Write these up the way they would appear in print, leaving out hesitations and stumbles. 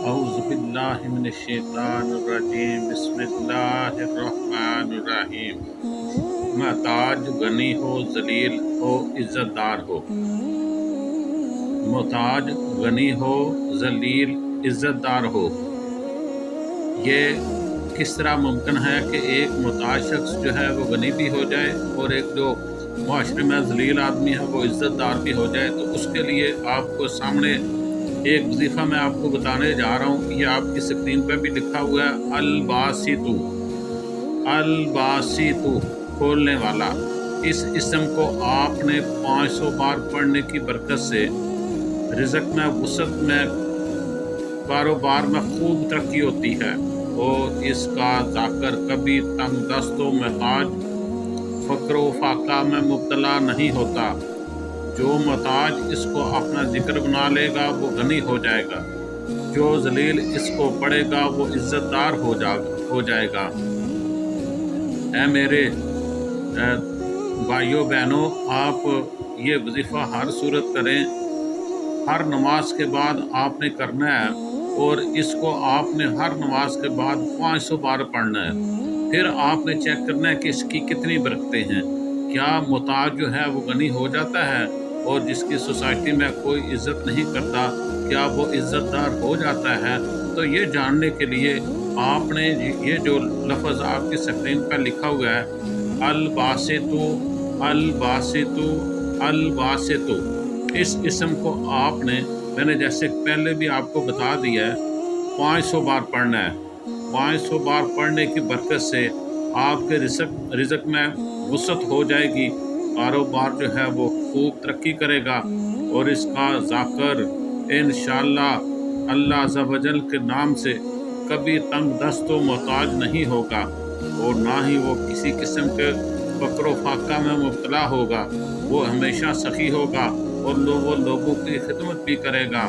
اعوذ باللہ من الشیطان الرجیم، بسم اللہ الرحمن الرحیم۔ محتاج غنی ہو، ذلیل ہو، عزت دار ہو۔ محتاج غنی ہو، ذلیل عزت دار ہو۔ یہ کس طرح ممکن ہے کہ ایک محتاج شخص جو ہے وہ غنی بھی ہو جائے اور ایک جو معاشرے میں ذلیل آدمی ہے وہ عزت دار بھی ہو جائے؟ تو اس کے لیے آپ کو سامنے ایک وظیفہ میں آپ کو بتانے جا رہا ہوں۔ یہ آپ کی اسکرین پہ بھی لکھا ہوا ہے، الباسطو۔ الباسطو، کھولنے والا۔ اس اسم کو آپ نے 500 بار پڑھنے کی برکت سے رزق میں، وسعت میں، کاروبار میں خوب ترقی ہوتی ہے، اور اس کا ذاکر کبھی تنگ دست و محتاج، فقر و فاقہ میں مبتلا نہیں ہوتا۔ جو محتاج اس کو اپنا ذکر بنا لے گا وہ غنی ہو جائے گا، جو ذلیل اس کو پڑھے گا وہ عزت دار ہو جائے گا۔ اے میرے بھائیوں بہنوں، آپ یہ وظیفہ ہر صورت کریں، ہر نماز کے بعد آپ نے کرنا ہے، اور اس کو آپ نے ہر نماز کے بعد 500 بار پڑھنا ہے۔ پھر آپ نے چیک کرنا ہے کہ اس کی کتنی برکتیں ہیں۔ کیا محتاج جو ہے وہ غنی ہو جاتا ہے، اور جس کی سوسائٹی میں کوئی عزت نہیں کرتا کیا وہ عزت دار ہو جاتا ہے؟ تو یہ جاننے کے لیے آپ نے یہ جو لفظ آپ کی اسکرین پر لکھا ہوا ہے، الباسطو، الباسطو، الباسطو، اس اسم کو آپ نے، میں نے جیسے پہلے بھی آپ کو بتا دیا ہے، 500 بار پڑھنا ہے۔ 500 بار پڑھنے کی برکت سے آپ کے رزق میں وسعت ہو جائے گی، کاروبار جو ہے وہ خوب ترقی کرے گا، اور اس کا ذاکر انشاءاللہ اللہ عز و جل کے نام سے کبھی تنگ دست و محتاج نہیں ہوگا، اور نہ ہی وہ کسی قسم کے فقر و فاقہ میں مبتلا ہوگا۔ وہ ہمیشہ سخی ہوگا، اور لوگوں کی خدمت بھی کرے گا۔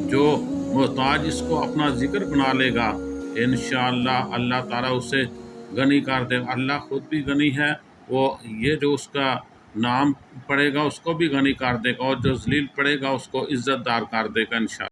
جو محتاج اس کو اپنا ذکر بنا لے گا، انشاءاللہ اللہ تعالیٰ اسے غنی کر دے گا۔ اللہ خود بھی غنی ہے، وہ یہ جو اس کا نام پڑے گا اس کو بھی غنی کر دے گا، اور جو ذلیل پڑے گا اس کو عزت دار کر دے گا انشاءاللہ۔